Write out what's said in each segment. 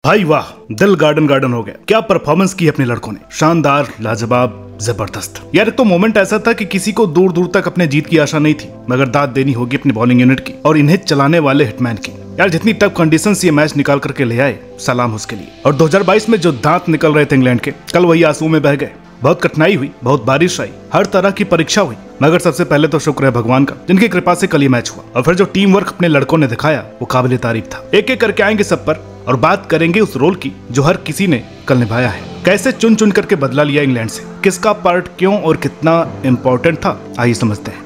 भाई वाह, दिल गार्डन गार्डन हो गया। क्या परफॉर्मेंस की अपने लड़कों ने, शानदार, लाजवाब, जबरदस्त। यार एक तो मोमेंट ऐसा था कि किसी को दूर दूर तक अपने जीत की आशा नहीं थी, मगर दाद देनी होगी अपनी बॉलिंग यूनिट की और इन्हें चलाने वाले हिटमैन की। यार जितनी टफ कंडीशंस ये मैच निकाल करके ले आए, सलाम उसके लिए। और 2022 में जो दांत निकल रहे थे इंग्लैंड के, कल वही आंसू में बह गए। बहुत कठिनाई हुई, बहुत बारिश आई, हर तरह की परीक्षा हुई, मगर सबसे पहले तो शुक्र है भगवान का, जिनकी कृपा से कल ये मैच हुआ। और फिर जो टीम वर्क अपने लड़कों ने दिखाया वो काबिल तारीफ था। एक एक करके आएंगे सब पर और बात करेंगे उस रोल की जो हर किसी ने कल निभाया है। कैसे चुन चुन करके बदला लिया इंग्लैंड से, किसका पार्ट क्यों और कितना इंपॉर्टेंट था, आइए समझते हैं।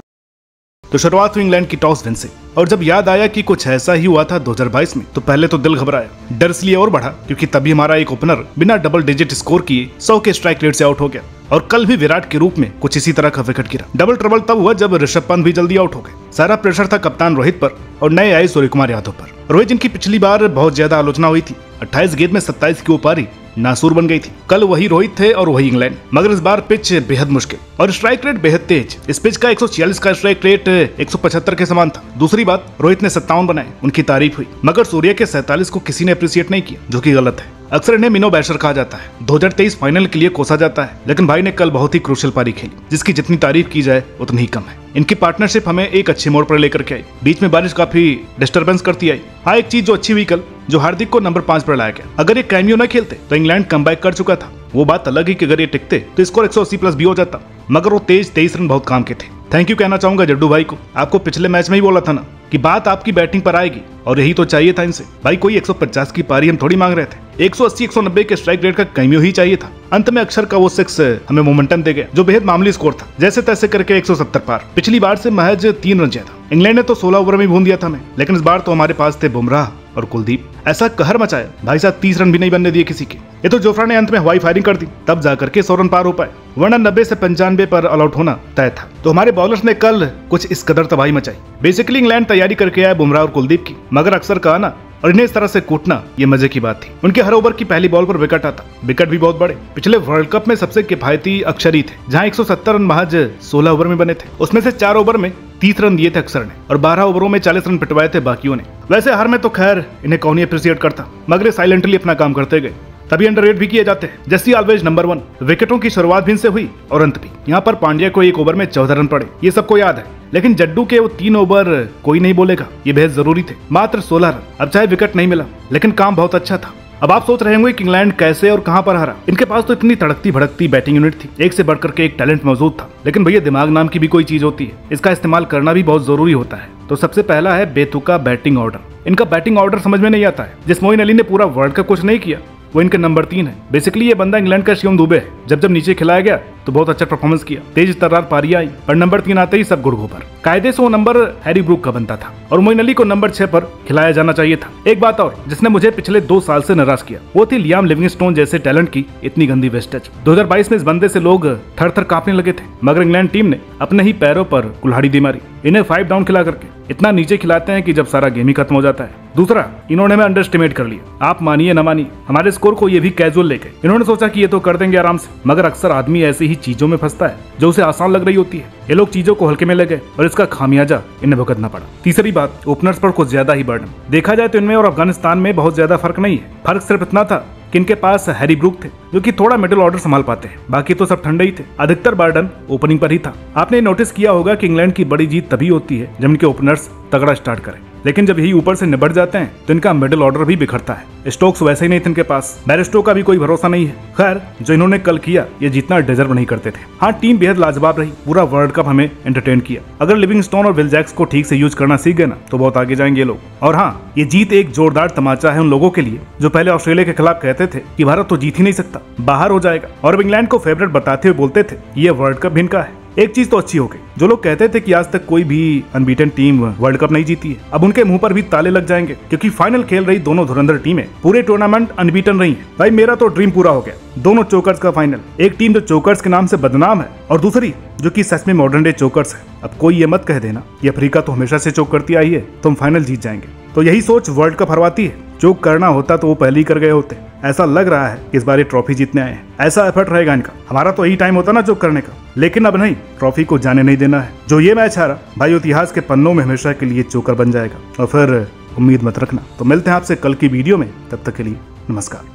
तो शुरुआत हुई इंग्लैंड की टॉस विन से, और जब याद आया कि कुछ ऐसा ही हुआ था 2022 में, तो पहले तो दिल घबराया। डर इसलिए और बढ़ा क्योंकि तभी हमारा एक ओपनर बिना डबल डिजिट स्कोर किए 100 के स्ट्राइक रेट से आउट हो गया। और कल भी विराट के रूप में कुछ इसी तरह का विकेट गिरा। डबल ट्रबल तब हुआ जब ऋषभ पंत भी जल्दी आउट हो गए। सारा प्रेशर था कप्तान रोहित पर और नए आए सूर्य कुमार यादव पर। रोहित जिनकी पिछली बार बहुत ज्यादा आलोचना हुई थी, 28 गेंद में 27 की पारी नासूर बन गई थी। कल वही रोहित थे और वही इंग्लैंड, मगर इस बार पिच बेहद मुश्किल और स्ट्राइक रेट बेहद तेज। इस पिच का 146 का स्ट्राइक रेट 175 के समान था। दूसरी बात, रोहित ने 57 बनाए, उनकी तारीफ हुई, मगर सूर्य के 47 को किसी ने अप्रिशिएट नहीं किया, जो कि गलत है। अक्सर इन्हें मिनो बैशर कहा जाता है, 2023 फाइनल के लिए कोसा जाता है, लेकिन भाई ने कल बहुत ही क्रूशियल पारी खेली, जिसकी जितनी तारीफ की जाए उतनी ही कम है। इनकी पार्टनरशिप हमें एक अच्छे मोड़ पर लेकर के आई। बीच में बारिश काफी डिस्टर्बेंस करती आई। हाँ, एक चीज जो अच्छी हुई कल, जो हार्दिक को नंबर 5 पर लाया गया। अगर ये कैमियो न खेलते तो इंग्लैंड कमबैक कर चुका था। वो बात अलग ही कि अगर ये टिकते तो स्कोर 180+ भी हो जाता, मगर वो 23 रन बहुत काम के थे। थैंक यू कहना चाहूंगा जड्डू भाई को। आपको पिछले मैच में ही बोला था ना कि बात आपकी बैटिंग पर आएगी, और यही तो चाहिए था इनसे। भाई कोई 150 की पारी हम थोड़ी मांग रहे थे, 180-190 के स्ट्राइक रेट का कैमियो ही चाहिए था। अंत में अक्षर का वो 6 हमें मोमेंटम दे गया, जो बेहद मामूली स्कोर था। जैसे तैसे करके 170 पार, पिछली बार से महज 3 रन ज्यादा। इंग्लैंड ने तो 16 ओवर में भून दिया था हमें, लेकिन इस बार तो हमारे पास थे बुमराह और कुलदीप। ऐसा कहर मचाया भाई साहब, 30 रन भी नहीं बनने दिए किसी के। ये तो जोफ्रा ने अंत में हवाई फायरिंग कर दी, तब जाकर के 100 रन पार हो पाए, वरना 90 से 95 पर ऑल आउट होना तय था। तो हमारे बॉलर्स ने कल कुछ इस कदर तबाही मचाई। बेसिकली इंग्लैंड तैयारी करके आया बुमराह और कुलदीप की, मगर अक्सर का आना और इन्हें इस तरह से कूटना ये मजे की बात थी। उनके हर ओवर की पहली बॉल पर विकेट आता, विकेट भी बहुत बड़े। पिछले वर्ल्ड कप में सबसे किफायती अक्षर ही थे, जहां 170 रन महज 16 ओवर में बने थे। उसमें से 4 ओवर में 30 रन दिए थे अक्षर ने, और 12 ओवरों में 40 रन पिटवाए थे बाकियों ने। वैसे हर में तो खैर इन्हें कौन ही अप्रिशिएट करता, मगर साइलेंटली अपना काम करते गए, तभी अंडररेट भी किए जाते हैं। जैसी ऑलवेज नंबर 1। विकेटों की शुरुआत भी इनसे हुई और अंत भी। यहाँ पर पांड्या को 1 ओवर में 14 रन पड़े, ये सबको याद है, लेकिन जड्डू के वो 3 ओवर कोई नहीं बोलेगा, ये बेहद जरूरी थे। मात्र 16 रन, अब चाहे विकेट नहीं मिला, लेकिन काम बहुत अच्छा था। अब आप सोच रहे होंगे कि इंग्लैंड कैसे और कहां पर हारा। इनके पास तो इतनी तड़कती भड़कती बैटिंग यूनिट थी, एक से बढ़कर के एक टैलेंट मौजूद था, लेकिन भैया दिमाग नाम की भी कोई चीज होती है, इसका इस्तेमाल करना भी बहुत जरूरी होता है। तो सबसे पहला है बेतुका बैटिंग ऑर्डर। इनका बैटिंग ऑर्डर समझ में नहीं आता है। जिस मोइन अली ने पूरा वर्ल्ड कप कुछ नहीं किया, वो इनके नंबर 3 है। बेसिकली ये बंदा इंग्लैंड का शिवम दुबे है। जब नीचे खिलाया गया तो बहुत अच्छा परफॉर्मेंस किया, तेज तर्रार पारी आई, पर नंबर 3 आते ही सब गुड़ गोबर। कायदे से वो नंबर हैरी ब्रूक का बनता था और मोइन अली को नंबर 6 पर खिलाया जाना चाहिए था। एक बात और जिसने मुझे पिछले 2 साल से नाराज किया, वो थी लियाम लिविंगस्टोन जैसे टैलेंट की इतनी गंदी वेस्टेज। 2022 में इस बंदे से लोग थर थर कांपने लगे थे, मगर इंग्लैंड टीम ने अपने ही पैरों पर कुल्हाड़ी दी मारी। इन्हें 5 डाउन खिला करके इतना नीचे खिलाते हैं कि जब सारा गेम ही खत्म हो जाता है। दूसरा, इन्होंने हमें अंडर एस्टिमेट कर लिया। आप मानिए न मानिए, हमारे स्कोर को ये भी कैजुअल ले गए। इन्होंने सोचा कि ये तो कर देंगे आराम से, मगर अक्सर आदमी ऐसी ही चीजों में फंसता है जो उसे आसान लग रही होती है। ये लोग चीजों को हल्के में ले गए और इसका खामियाजा इन्हें भुगतना पड़ा। तीसरी बात, ओपनर्स पर कुछ ज्यादा ही बर्डन। देखा जाए तो इनमें और अफगानिस्तान में बहुत ज्यादा फर्क नहीं है। फर्क सिर्फ इतना था कि इनके पास हैरी ब्रूक थे, जो कि थोड़ा मिडिल ऑर्डर संभाल पाते हैं, बाकी तो सब ठंडे ही थे। अधिकतर बर्डन ओपनिंग पर ही था। आपने नोटिस किया होगा कि इंग्लैंड की बड़ी जीत तभी होती है जब इनके ओपनर्स तगड़ा स्टार्ट करें, लेकिन जब यही ऊपर से निबट जाते हैं तो इनका मिडिल ऑर्डर भी बिखरता है। स्टोक्स वैसे ही नहीं थे इनके पास, बैरिस्टो का भी कोई भरोसा नहीं है। खैर, जो इन्होंने कल किया ये जीतना डिजर्व नहीं करते थे। हाँ, टीम बेहद लाजवाब रही, पूरा वर्ल्ड कप हमें एंटरटेन किया। अगर लिविंगस्टोन और विल जैक्स को ठीक से यूज करना सीख गए ना, तो बहुत आगे जाएंगे लोग। और हाँ, ये जीत एक जोरदार तमाचा है उन लोगों के लिए जो पहले ऑस्ट्रेलिया के खिलाफ कहते थे कि भारत तो जीत ही नहीं सकता, बाहर हो जाएगा, और अब इंग्लैंड को फेवरेट बताते हुए बोलते थे ये वर्ल्ड कप भी इनका है। एक चीज तो अच्छी हो गई, जो लोग कहते थे कि आज तक कोई भी अनबीटन टीम वर्ल्ड कप नहीं जीती है, अब उनके मुंह पर भी ताले लग जाएंगे, क्योंकि फाइनल खेल रही दोनों धुरंधर टीमें पूरे टूर्नामेंट अनबीटन रही हैं। भाई मेरा तो ड्रीम पूरा हो गया, दोनों चोकर्स का फाइनल। एक टीम जो चोकर्स के नाम से बदनाम है और दूसरी जो कि सच में मॉडर्न डे चोकर्स है। अब कोई ये मत कह देना ये अफ्रीका तो हमेशा से चोक करती आई है, तुम फाइनल जीत जाएंगे। तो यही सोच वर्ल्ड कप हरवाती है। चोक करना होता तो वो पहले ही कर गए होते। ऐसा लग रहा है कि इस बार ये ट्रॉफी जीतने आए हैं, ऐसा एफर्ट रहेगा इनका। हमारा तो यही टाइम होता ना चोक करने का, लेकिन अब नहीं, ट्रॉफी को जाने नहीं देना है। जो ये मैच हारा भाई इतिहास के पन्नों में हमेशा के लिए चोकर बन जाएगा। और फिर उम्मीद मत रखना। तो मिलते हैं आपसे कल की वीडियो में, तब तक के लिए नमस्कार।